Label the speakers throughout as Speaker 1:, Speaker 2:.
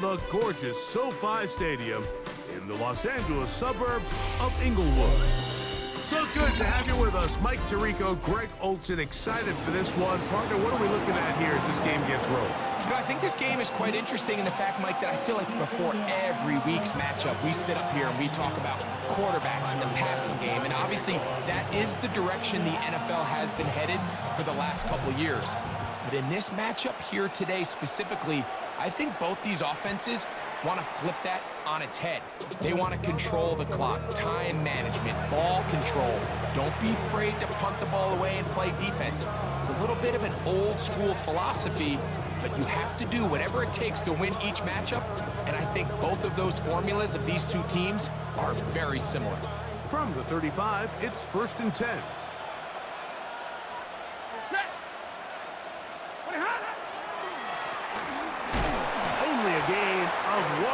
Speaker 1: the gorgeous SoFi Stadium in the Los Angeles suburb of Inglewood. So good to have you with us. Mike Tirico, Greg Olson, excited for this one. Partner, what are we looking at here as this game gets rolling?
Speaker 2: You know, I think this game is quite interesting in the fact, Mike, that I feel like before every week's matchup, we sit up here and we talk about quarterbacks in the passing game. And obviously, that is the direction the NFL has been headed for the last couple of years. But in this matchup here today specifically, I think both these offenses want to flip that on its head. They want to control the clock, time management, ball control. Don't be afraid to punt the ball away and play defense. It's a little bit of an old school philosophy, but you have to do whatever it takes to win each matchup, and I think both of those formulas of these two teams are very similar.
Speaker 1: From the 35, it's 1st and 10. Only a gain of 1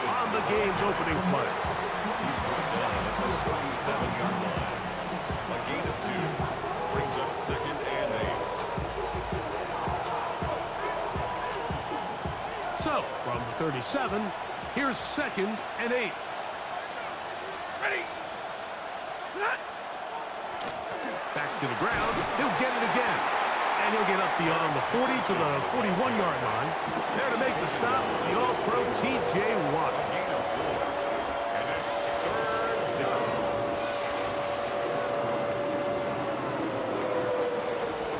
Speaker 1: on the game's opening play.
Speaker 3: He's brought down at the 37-yard line. A gain of 2 brings up 2nd and 8.
Speaker 1: So, from the 37, here's 2nd and 8. Ready. Back to the ground. He'll get it again. And he'll get up beyond the 40 to the 41-yard line. There to make the stop, the All-Pro T.J. Watt.
Speaker 3: Gain of 4. And it's 3rd down.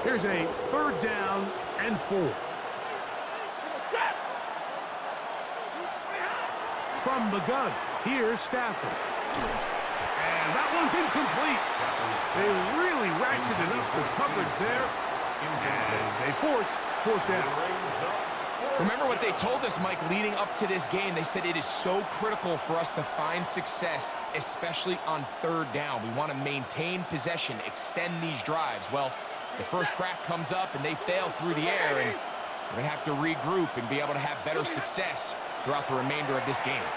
Speaker 1: Here's a 3rd down and 4. From the gun, here's Stafford. And that one's incomplete. They really ratcheted up the coverage there. And they force 4th down.
Speaker 2: Remember what they told us, Mike, leading up to this game. They said it is so critical for us to find success, especially on 3rd down. We want to maintain possession, extend these drives. Well, the first crack comes up and they fail through the air, and we're going to have to regroup and be able to have better success throughout the remainder of this game.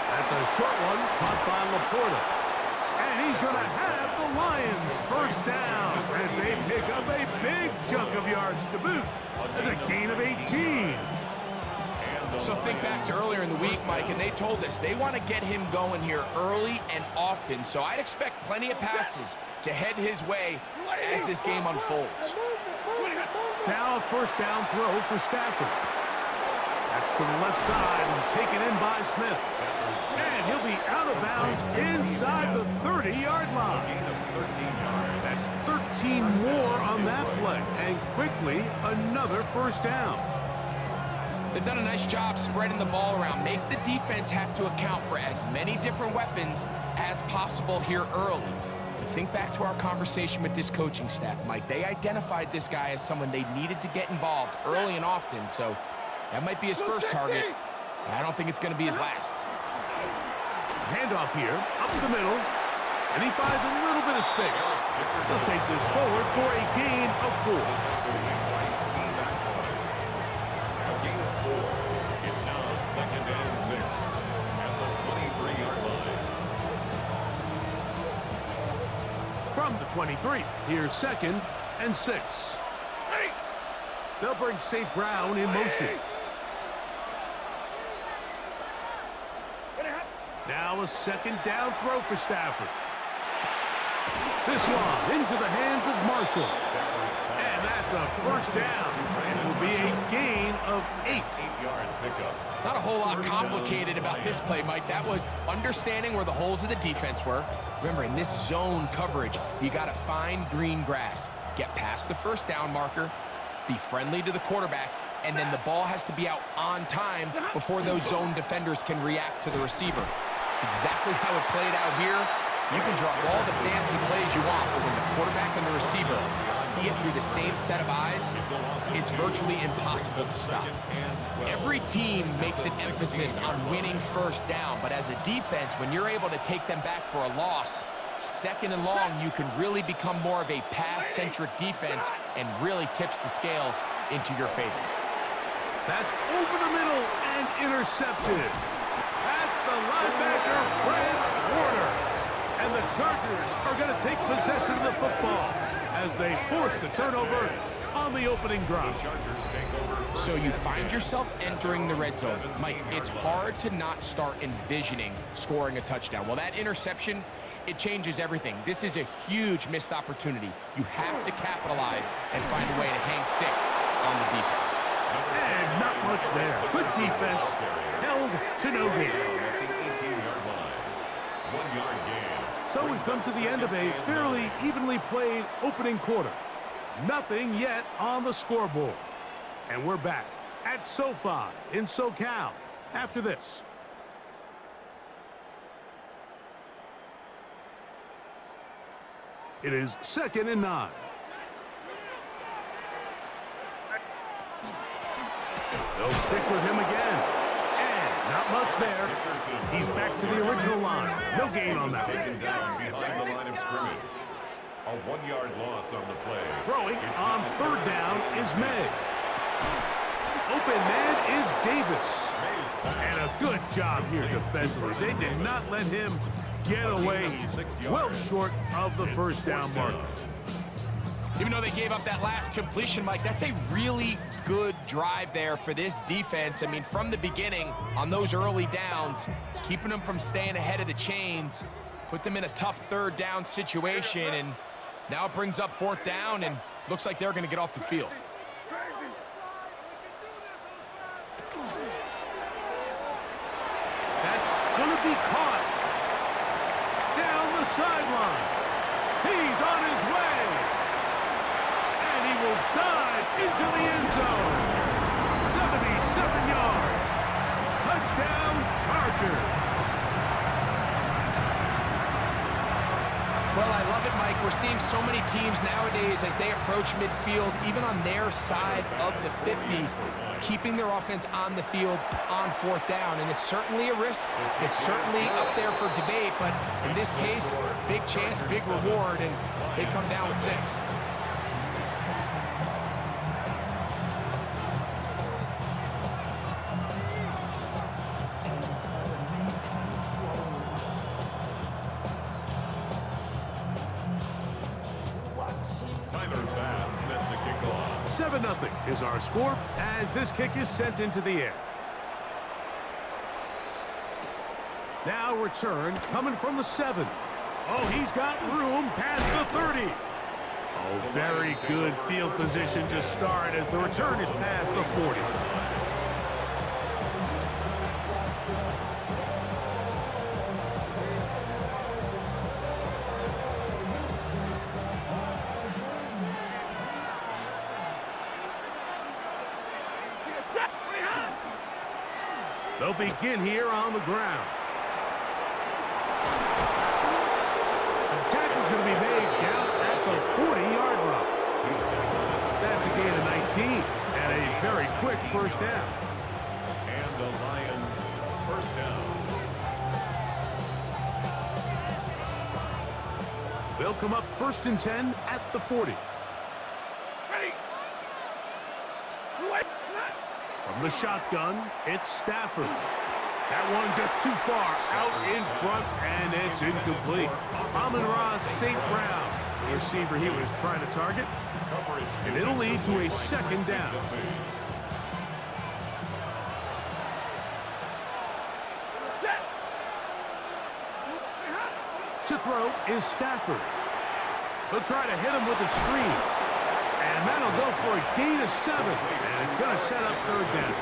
Speaker 1: That's a short one, caught by Laporta. And he's going to have the Lions 1st down as they pick up a big chunk of yards to boot. That's a gain of 18.
Speaker 2: So think back to earlier in the week, Mike, and they told us they want to get him going here early and often. So I'd expect plenty of passes to head his way as this game unfolds.
Speaker 1: Now a 1st down throw for Stafford. That's to the left side and taken in by Smith. And he'll be out of bounds inside the 30-yard line. That's 13 more on that play. And quickly, another 1st down.
Speaker 2: They've done a nice job spreading the ball around. Make the defense have to account for as many different weapons as possible here early. But think back to our conversation with this coaching staff, Mike. They identified this guy as someone they needed to get involved early and often. So that might be his first target. I don't think it's going to be his last.
Speaker 1: Handoff here, up the middle, and he finds a little bit of space. He'll take this forward for a gain of 4.
Speaker 3: A gain of 4. It's now 2nd and 6 at the 23-yard line.
Speaker 1: From the 23, here's 2nd and 6. They'll bring St. Brown in motion. Now a 2nd down throw for Stafford. This one into the hands of Marshall. And that's a 1st down. And it will be a gain of 8.
Speaker 3: 8-yard pickup.
Speaker 2: Not a whole lot complicated about this play, Mike. That was understanding where the holes of the defense were. Remember, in this zone coverage, you got to find green grass. Get past the 1st down marker, be friendly to the quarterback, and then the ball has to be out on time before those zone defenders can react to the receiver. It's exactly how it played out here. You can draw all the fancy plays you want, but when the quarterback and the receiver see it through the same set of eyes, it's virtually impossible to stop. Every team makes an emphasis on winning 1st down, but as a defense, when you're able to take them back for a loss, 2nd and long, you can really become more of a pass-centric defense and really tips the scales into your favor.
Speaker 1: That's over the middle and intercepted. That's the linebacker, Fred Warner. And the Chargers are going to take possession of the football as they force the turnover on the opening drive.
Speaker 3: The Chargers take over.
Speaker 2: So you find yourself entering the red zone. Mike, it's hard to not start envisioning scoring a touchdown. Well, that interception, it changes everything. This is a huge missed opportunity. You have to capitalize and find a way to hang 6 on the defense.
Speaker 1: And not much there. Good defense. Held to no gain.
Speaker 3: At the 18-yard line. 1-yard gain.
Speaker 1: So we've come to the end of a fairly evenly played opening quarter. Nothing yet on the scoreboard. And we're back at SoFi in SoCal after this. It is 2nd and 9. They'll stick with him again. And not much there. He's back to the original line. No gain on that.
Speaker 3: Taken down behind the line of scrimmage. A 1-yard loss on the play.
Speaker 1: Throwing on 3rd down is May. Open man is Davis. And a good job here defensively. They did not let him get away. He's well short of the first down marker.
Speaker 2: Even though they gave up that last completion, Mike, that's a really good drive there for this defense. I mean, from the beginning, on those early downs, keeping them from staying ahead of the chains, put them in a tough 3rd down situation, and now it brings up 4th down, and looks like they're going to get off the field.
Speaker 1: That's going to be caught down the sideline. He's on his way. And he will dive into the end zone. 77 yards. Touchdown, Chargers.
Speaker 2: Well, I love it, Mike. We're seeing so many teams nowadays as they approach midfield, even on their side of the 50, keeping their offense on the field on 4th down. And it's certainly a risk. It's certainly up there for debate, but in this case, big chance, big reward, and they come down with 6.
Speaker 3: Tyler Bass set to kick off.
Speaker 1: 7-0 is our score as this kick is sent into the air. Now return coming from the 7. Oh, he's got room past the 30. Oh, very good field position to start as the return is past the 40. They'll begin here on the ground. The tackle's going to be made down at the 40-yard line. That's a gain of 19 and a very quick first down.
Speaker 3: And the Lions first down.
Speaker 1: They'll come up 1st and 10 at the 40. From the shotgun, it's Stafford. That one just too far out in front, and it's incomplete. Amon-Ra St. Brown, the receiver he was trying to target, and it'll lead to a 2nd down. To throw is Stafford. They'll try to hit him with a screen. And that'll go for a gain of 7. And it's going to set up 3rd down.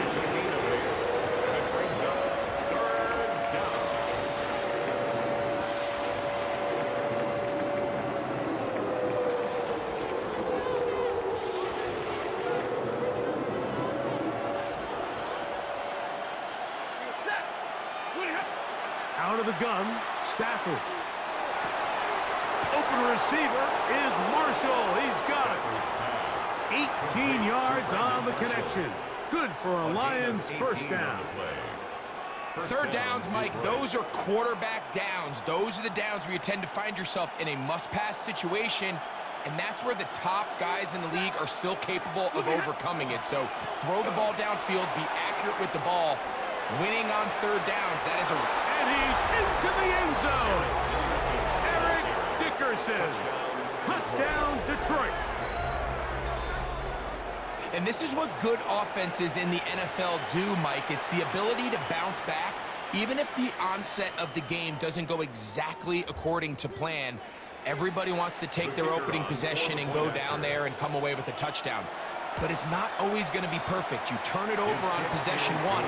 Speaker 3: It's a gain of 8. And it brings up 3rd down.
Speaker 1: Out of the gun, Stafford. Open receiver is Marshall. He's got it. 18 yards on the connection. Good for a Lions first down.
Speaker 2: 3rd downs, Mike, those are quarterback downs. Those are the downs where you tend to find yourself in a must-pass situation, and that's where the top guys in the league are still capable of overcoming it. So throw the ball downfield, be accurate with the ball. Winning on 3rd downs, that is a...
Speaker 1: And he's into the end zone. Dickerson. Touchdown, Detroit.
Speaker 2: And this is what good offenses in the NFL do, Mike. It's the ability to bounce back, even if the onset of the game doesn't go exactly according to plan. Everybody wants to take their opening possession and go down there and come away with a touchdown. But it's not always going to be perfect. You turn it over on possession one.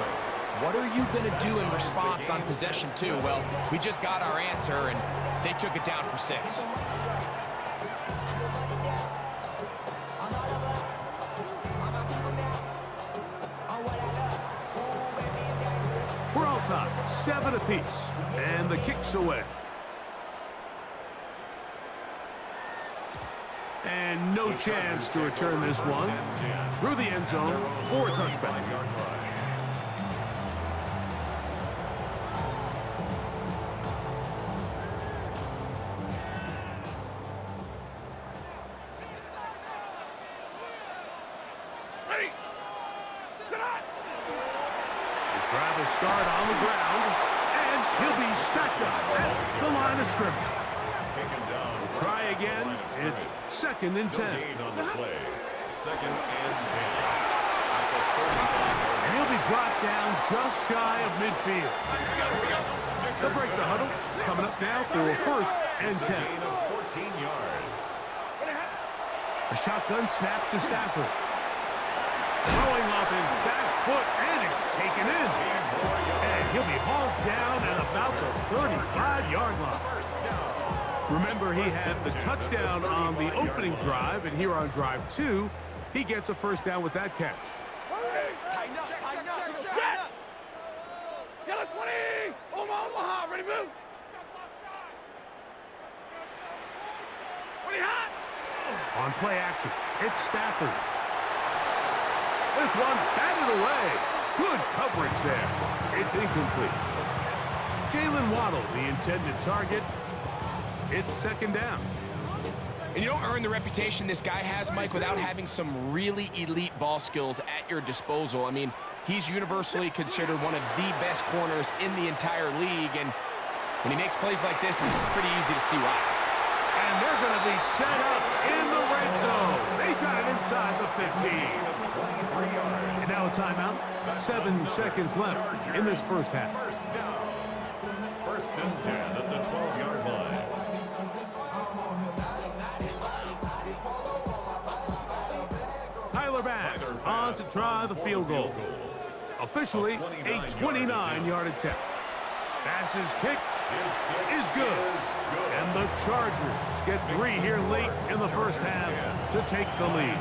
Speaker 2: What are you going to do in response on possession two? Well, we just got our answer, and they took it down for 6.
Speaker 1: We're all tied, 7 apiece, and the kick's away. And no chance to return this one through the end zone for a touchback. Drive will start on the ground, and he'll be stacked up at the line of scrimmage. We'll try again. It's 2nd and 10.
Speaker 3: On the play. 2nd and 10.
Speaker 1: And he'll be brought down just shy of midfield. They'll break the huddle. Coming up now for 1st and 10.
Speaker 3: Gain of 14 yards.
Speaker 1: A shotgun snap to Stafford. Throwing off his back foot, and it's taken in. And he'll be hauled down at about the 35-yard line. Remember, he had the touchdown on the opening drive, and here on drive 2, he gets a 1st down with that catch.
Speaker 4: Check. Yellow 20. Omaha, ready move. 20 hot.
Speaker 1: On play action, it's Stafford. This one batted away. Good coverage there. It's incomplete. Jalen Waddle, the intended target. It's 2nd down.
Speaker 2: And you don't earn the reputation this guy has, Mike, without having some really elite ball skills at your disposal. I mean, he's universally considered one of the best corners in the entire league, and when he makes plays like this, it's pretty easy to see why.
Speaker 1: And they're going to be set up in the red zone. They've got it inside the 15. And now a timeout. 7 seconds left in this first half.
Speaker 3: 1st and 10 at the 12-yard line.
Speaker 1: Tyler Bass on to try the field goal. Officially a 29-yard attempt. Bass's kick is good. And the Chargers get 3 here late in the first half to take the lead.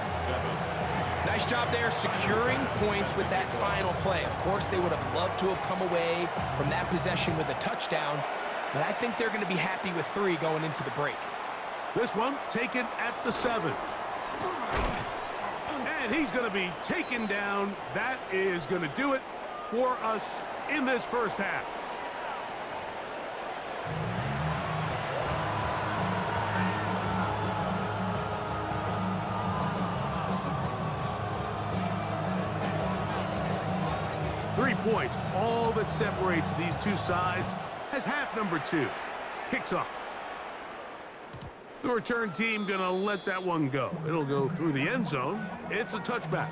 Speaker 2: Nice job there securing points with that final play. Of course, they would have loved to have come away from that possession with a touchdown, but I think they're going to be happy with 3 going into the break.
Speaker 1: This one taken at the 7. And he's going to be taken down. That is going to do it for us in this first half. Points, all that separates these two sides, as half number 2 kicks off. The return team gonna let that one go. It'll go through the end zone. It's a touchback.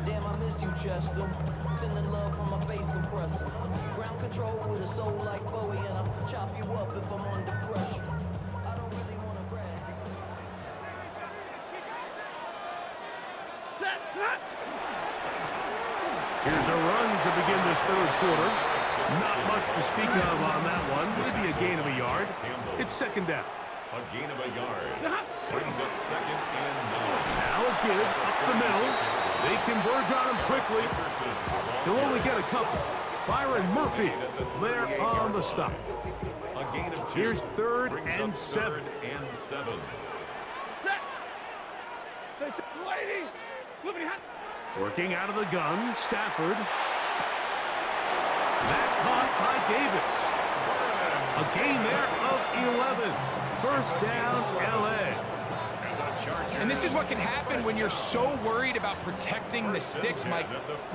Speaker 5: Damn, I miss you, Chester. Sending love from my bass compressor. Ground control with a soul like Bowie, and I'll chop you up if I'm under pressure. I don't really want to brag.
Speaker 1: Here's a run to begin this 3rd quarter. Not much to speak of on that one. Maybe a gain of a yard. It's 2nd down.
Speaker 3: A gain of a yard. Brings up 2nd and 9.
Speaker 1: Now a give up the middle. They converge on him quickly. They'll only get a couple. Byron Murphy there on the stop.
Speaker 3: A gain of 2.
Speaker 1: Here's 3rd
Speaker 3: Brings
Speaker 1: and
Speaker 3: up
Speaker 1: 7.
Speaker 3: 3rd and 7.
Speaker 4: Lady.
Speaker 1: Working out of the gun, Stafford. That caught by Davis. A gain there of 11. 1st down, L.A.
Speaker 2: And this is what can happen when you're so worried about protecting the sticks, Mike.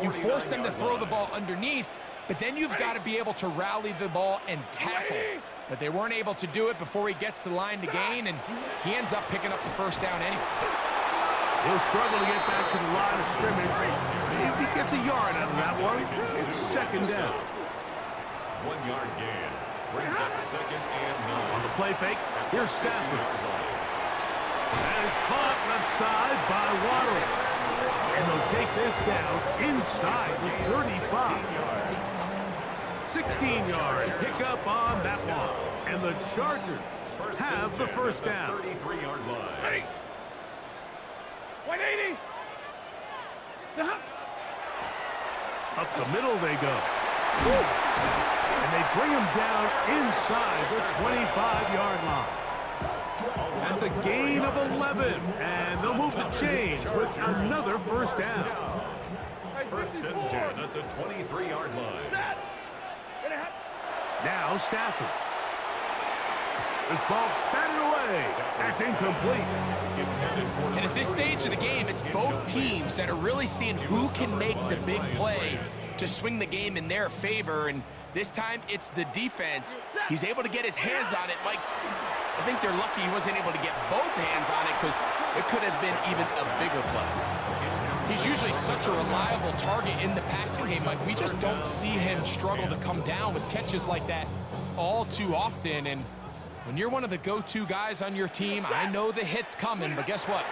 Speaker 2: You force them to throw the ball underneath, but then you've got to be able to rally the ball and tackle. But they weren't able to do it before he gets to the line to gain, and he ends up picking up the first down anyway.
Speaker 1: He'll struggle to get back to the line of scrimmage. Maybe he gets a yard out of that one. It's second down.
Speaker 3: 1 yard gain. Brings up second and 9.
Speaker 1: On the play fake, here's Stafford. That is caught left side by Waddle. And they'll take this down inside the 35. 16-yard pickup on that one. And the Chargers have the first down.
Speaker 3: 33-yard line.
Speaker 4: 180.
Speaker 1: Up the middle they go. And they bring him down inside the 25-yard line. That's a gain of 11. And they'll move the chains with another first down.
Speaker 3: First and 10 at the 23-yard line.
Speaker 1: Now Stafford. This ball batted away. That's incomplete.
Speaker 2: And at this stage of the game, it's both teams that are really seeing who can make the big play to swing the game in their favor. And this time, it's the defense. He's able to get his hands on it. Mike, I think they're lucky he wasn't able to get both hands on it because it could have been even a bigger play. He's usually such a reliable target in the passing game. Like, we just don't see him struggle to come down with catches like that all too often. And when you're one of the go-to guys on your team, I know the hit's coming, but guess what?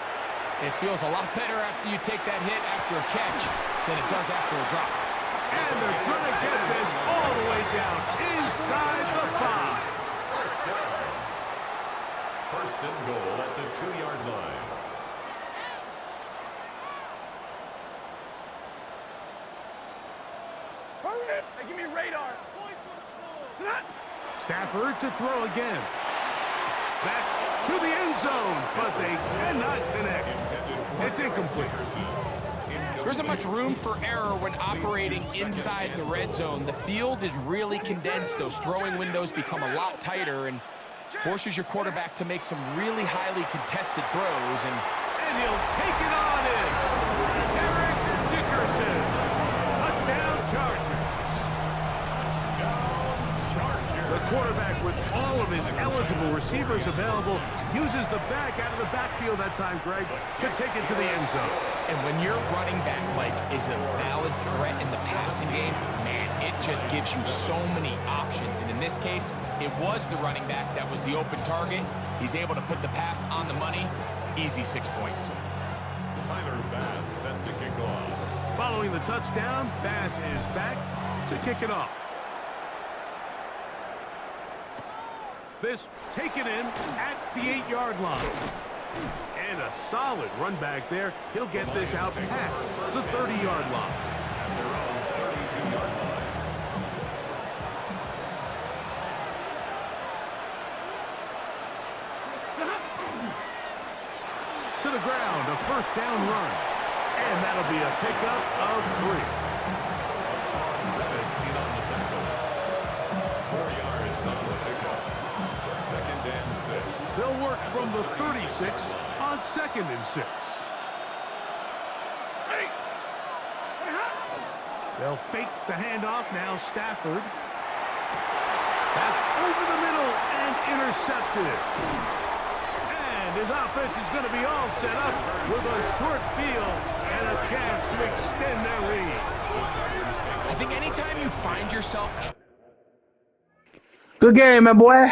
Speaker 2: It feels a lot better after you take that hit after a catch than it does after a drop.
Speaker 1: And they're going to get this all the way down inside the 5.
Speaker 3: First and goal at the 2-yard line.
Speaker 4: Hurry! Give me radar.
Speaker 1: Stafford to throw again. That's to the end zone, but they cannot connect. It's incomplete.
Speaker 2: There isn't much room for error when operating inside the red zone. The field is really condensed. Those throwing windows become a lot tighter and forces your quarterback to make some really highly contested throws. And
Speaker 1: he'll take it on in. Eric Dickerson. Touchdown Chargers. The quarterback, with all of his eligible receivers available, uses the back out of the backfield that time, Greg, to take it to the end zone.
Speaker 2: And when your running back, like, is a valid threat in the passing game, man, it just gives you so many options. And in this case, it was the running back that was the open target. He's able to put the pass on the money. Easy 6 points.
Speaker 3: Tyler Bass set to kick off.
Speaker 1: Following the touchdown, Bass is back to kick it off. This taken in at the 8-yard line. And a solid run back there. He'll get this out past the 30-yard line.
Speaker 3: At their own 32-yard line.
Speaker 1: To the ground, a first down run. And that'll be a pickup of 3. They'll work from the 36 on 2nd and 6. They'll fake the handoff. Now Stafford. That's over the middle and intercepted. And his offense is going to be all set up with a short field and a chance to extend their lead.
Speaker 2: I think anytime you find yourself...
Speaker 6: Good game, my boy.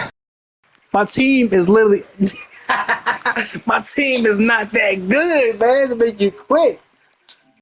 Speaker 6: My team is literally... my team is not that good, man, to make you quit.